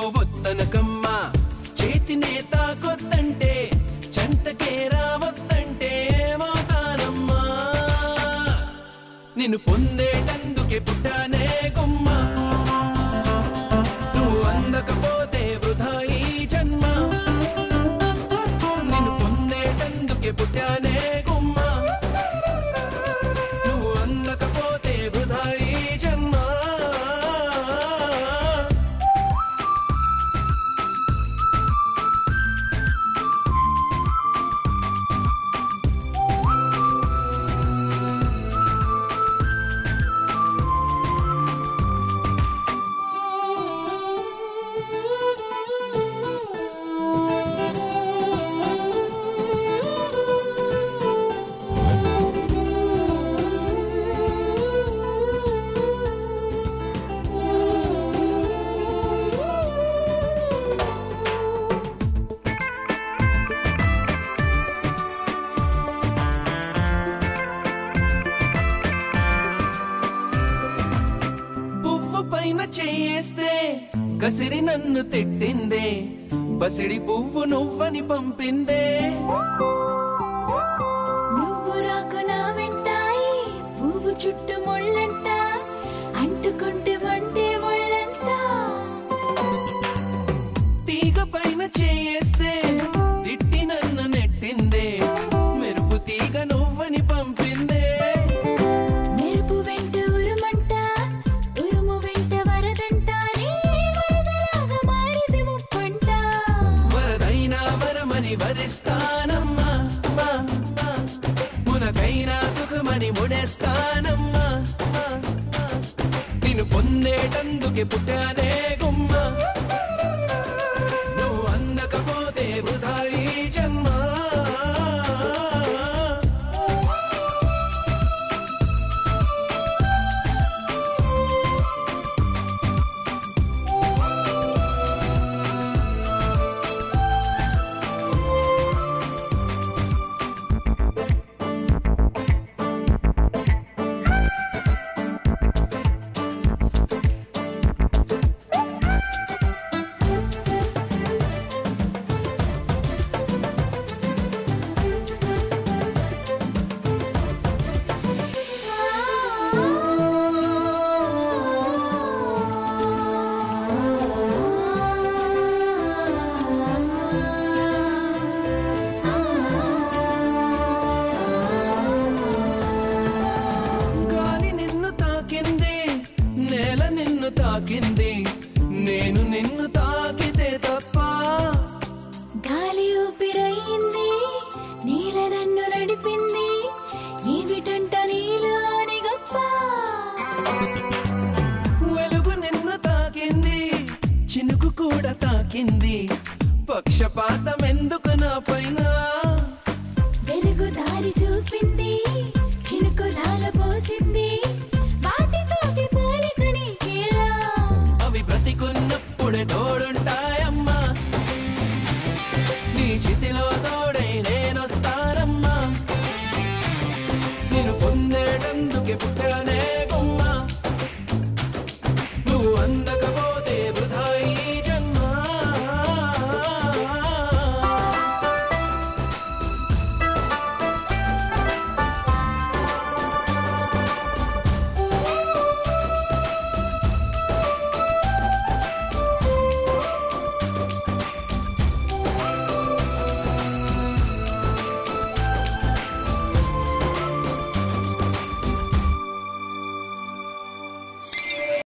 నువ్వు వద్దనకమ్మా చేతినే తాకొద్దంటే చెంతకే రావద్దంటే ఏమవుతానమ్మా నిన్ను పొందేటందుకే పుట్టానే గుమ్మ నువ్వు అందకపోతే వృధా ఈ జన్మ నిన్ను పొందేటందుకే పుట్టానే గుమ్మ నువ్వు అందకపోతే వృధా ఈ జన్మ పైన చేస్తే కసిరి నన్ను తిట్టిందే బసిడి పువ్వు నువ్వని పంపిందే నువ్వు రాకు నా వెంటాయి పువ్వు చుట్టూ ముళ్ళంట అంటుకుంటే మంటే ముళ్ళంట తీగ పైన చేస్తే తిట్టి నన్ను నెట్టిందే మెరుపు తీగ నువ్వని పంపిందే మెరుపు వెంట ఉరుమంట ఉరుము వెంట వరదంట నీ వరదలాగా మారిది ముప్పంట వరదైనా వరమని వరిస్తానమ్మా మునకైనా సుఖమని ముడేస్తానమ్మా నిన్ను పొందేటందుకే పుట్టానే గుమ్మ నువ్వు అందకపోతే వృధా ఈ జన్మ గాలి నిన్ను తాకింది నేల నిన్ను తాకింది నేను నిన్ను తాకితే తప్ప గాలి ఊపిరయింది నీల నన్ను నడిపింది ఏమిటంట నీలో అని గొప్ప వెలుగు నిన్ను తాకింది చినుకు కూడా తాకింది పక్షపాతం ఎందుకు నా పైన వెలుగు దారి చూపింది చినుకు నాల పోసింది వాటితోటి పోలిక నీకేలా అవి బ్రతికున్నప్పుడే తోడుంటాయమ్మా